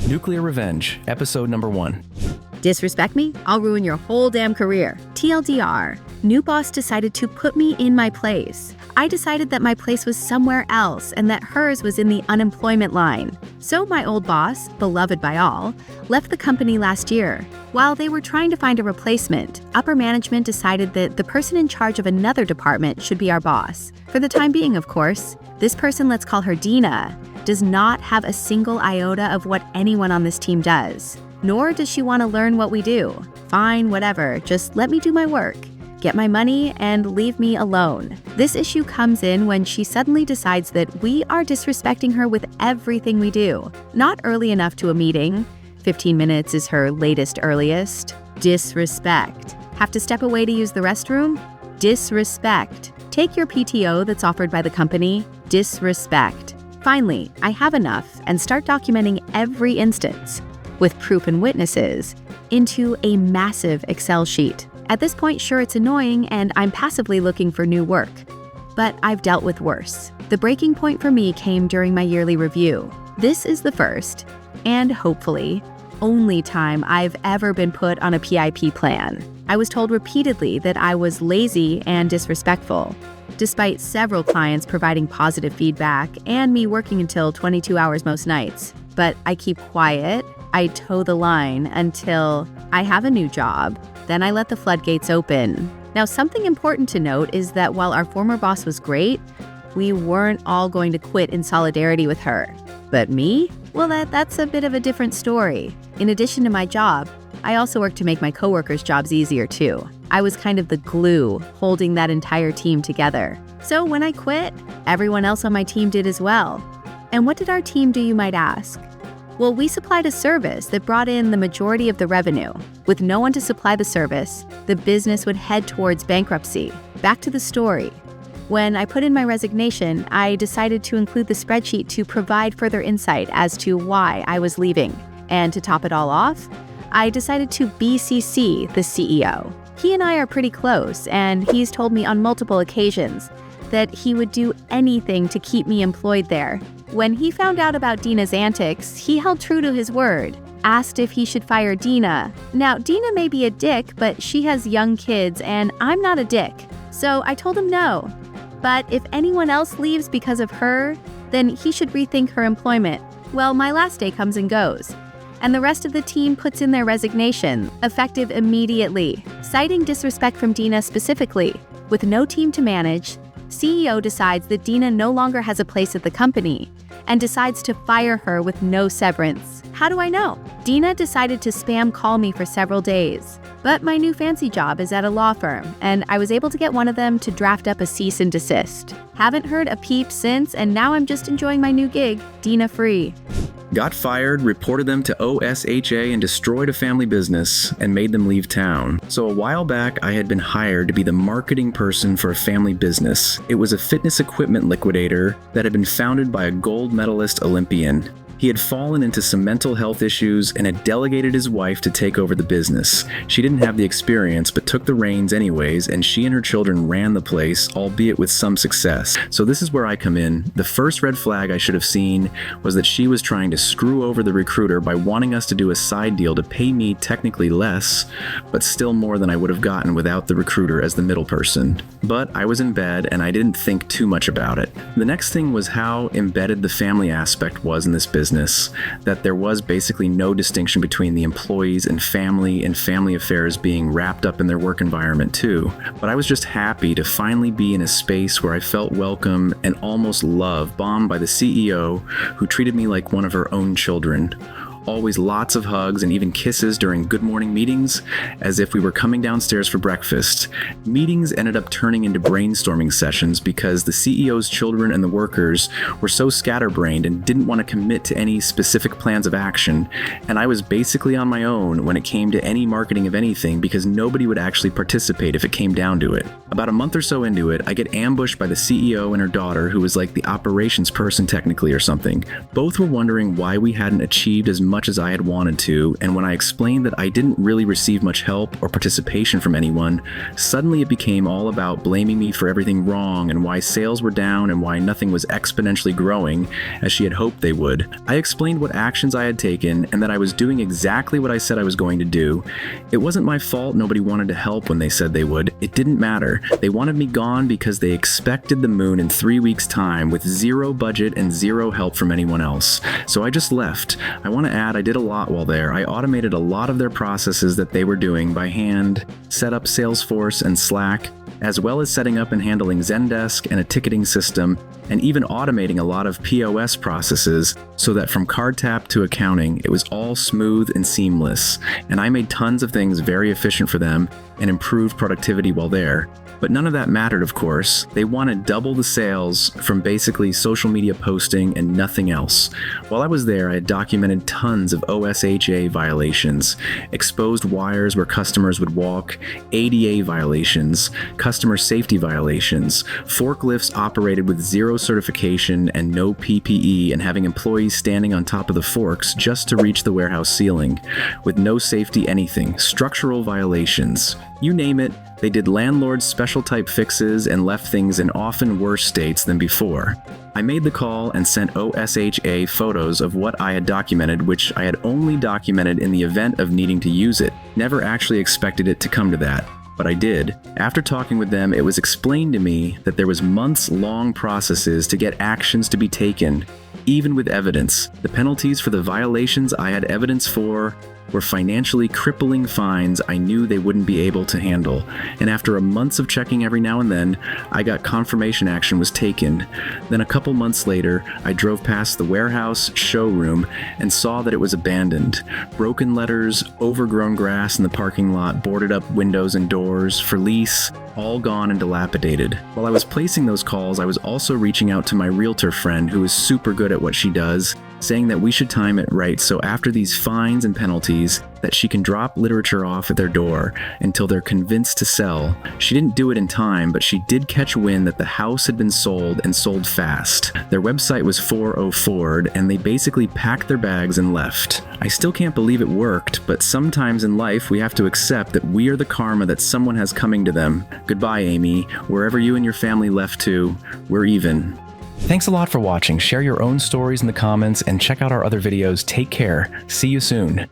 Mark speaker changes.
Speaker 1: Nuclear Revenge, episode number 1.
Speaker 2: Disrespect me? I'll ruin your whole damn career. TLDR, new boss decided to put me in my place. I decided that my place was somewhere else and that hers was in the unemployment line. So my old boss, beloved by all, left the company last year. While they were trying to find a replacement, upper management decided that the person in charge of another department should be our boss. For the time being, of course. This person, let's call her Dina, does not have a single iota of what anyone on this team does. Nor does she want to learn what we do. Fine, whatever, just let me do my work, get my money, and leave me alone. This issue comes in when she suddenly decides that we are disrespecting her with everything we do. Not early enough to a meeting. 15 minutes is her latest earliest. Disrespect. Have to step away to use the restroom? Disrespect. Take your PTO that's offered by the company? Disrespect. Finally, I have enough and start documenting every instance, with proof and witnesses, into a massive Excel sheet. At this point, sure, it's annoying and I'm passively looking for new work. But I've dealt with worse. The breaking point for me came during my yearly review. This is the first, and hopefully, only time I've ever been put on a PIP plan. I was told repeatedly that I was lazy and disrespectful, despite several clients providing positive feedback and me working until 22 hours most nights. But I keep quiet, I toe the line until I have a new job, then I let the floodgates open. Now, something important to note is that while our former boss was great, we weren't all going to quit in solidarity with her. But me? Well, that's a bit of a different story. In addition to my job, I also worked to make my coworkers' jobs easier too. I was kind of the glue holding that entire team together. So when I quit, everyone else on my team did as well. And what did our team do, you might ask? Well, we supplied a service that brought in the majority of the revenue. With no one to supply the service, the business would head towards bankruptcy. Back to the story. When I put in my resignation, I decided to include the spreadsheet to provide further insight as to why I was leaving. And to top it all off, I decided to BCC the CEO. He and I are pretty close, and he's told me on multiple occasions that he would do anything to keep me employed there. When he found out about Dina's antics, he held true to his word, asked if he should fire Dina. Now, Dina may be a dick, but she has young kids, and I'm not a dick. So I told him no. But if anyone else leaves because of her, then he should rethink her employment. Well, my last day comes and goes, and the rest of the team puts in their resignation, effective immediately. Citing disrespect from Dina specifically, with no team to manage, CEO decides that Dina no longer has a place at the company and decides to fire her with no severance. How do I know? Dina decided to spam call me for several days. But my new fancy job is at a law firm, and I was able to get one of them to draft up a cease and desist. Haven't heard a peep since, and now I'm just enjoying my new gig, Dina free.
Speaker 1: Got fired, reported them to OSHA, and destroyed a family business and made them leave town. So a while back, I had been hired to be the marketing person for a family business. It was a fitness equipment liquidator that had been founded by a gold medalist Olympian. He had fallen into some mental health issues and had delegated his wife to take over the business. She didn't have the experience, but took the reins anyways, and she and her children ran the place, albeit with some success. So this is where I come in. The first red flag I should have seen was that she was trying to screw over the recruiter by wanting us to do a side deal to pay me technically less, but still more than I would have gotten without the recruiter as the middle person. But I was in bed and I didn't think too much about it. The next thing was how embedded the family aspect was in this business, that there was basically no distinction between the employees and family affairs being wrapped up in their work environment too. But I was just happy to finally be in a space where I felt welcome and almost love bombed by the CEO, who treated me like one of her own children. Always lots of hugs and even kisses during good morning meetings, as if we were coming downstairs for breakfast. Meetings ended up turning into brainstorming sessions because the CEO's children and the workers were so scatterbrained and didn't want to commit to any specific plans of action, and I was basically on my own when it came to any marketing of anything because nobody would actually participate if it came down to it. About a month or so into it, I get ambushed by the CEO and her daughter, who was like the operations person technically or something. Both were wondering why we hadn't achieved as much much as I had wanted to, and when I explained that I didn't really receive much help or participation from anyone, suddenly it became all about blaming me for everything wrong and why sales were down and why nothing was exponentially growing as she had hoped they would. I explained what actions I had taken and that I was doing exactly what I said I was going to do. It wasn't my fault nobody wanted to help when they said they would. It didn't matter. They wanted me gone because they expected the moon in 3 weeks' time with zero budget and zero help from anyone else. So I just left. I want to add I did a lot while there. I automated a lot of their processes that they were doing by hand, set up Salesforce and Slack, as well as setting up and handling Zendesk and a ticketing system, and even automating a lot of POS processes so that from card tap to accounting, it was all smooth and seamless. And I made tons of things very efficient for them and improved productivity while there. But none of that mattered, of course. They wanted double the sales from basically social media posting and nothing else. While I was there, I had documented tons of OSHA violations, exposed wires where customers would walk, ADA violations, customer safety violations, forklifts operated with zero certification and no PPE and having employees standing on top of the forks just to reach the warehouse ceiling, with no safety anything, structural violations. You name it, they did landlord special type fixes and left things in often worse states than before. I made the call and sent OSHA photos of what I had documented, which I had only documented in the event of needing to use it. Never actually expected it to come to that. But I did. After talking with them, it was explained to me that there was months-long processes to get actions to be taken, even with evidence. The penalties for the violations I had evidence for were financially crippling fines I knew they wouldn't be able to handle. And after months of checking every now and then, I got confirmation action was taken. Then a couple months later, I drove past the warehouse showroom and saw that it was abandoned. Broken letters, overgrown grass in the parking lot, boarded up windows and doors, for lease, all gone and dilapidated. While I was placing those calls, I was also reaching out to my realtor friend who is super good at what she does, saying that we should time it right so after these fines and penalties that she can drop literature off at their door until they're convinced to sell. She didn't do it in time, but she did catch wind that the house had been sold and sold fast. Their website was 404'd and they basically packed their bags and left. I still can't believe it worked, but sometimes in life we have to accept that we are the karma that someone has coming to them. Goodbye, Amy. Wherever you and your family left to, we're even. Thanks a lot for watching. Share your own stories in the comments and check out our other videos. Take care. See you soon.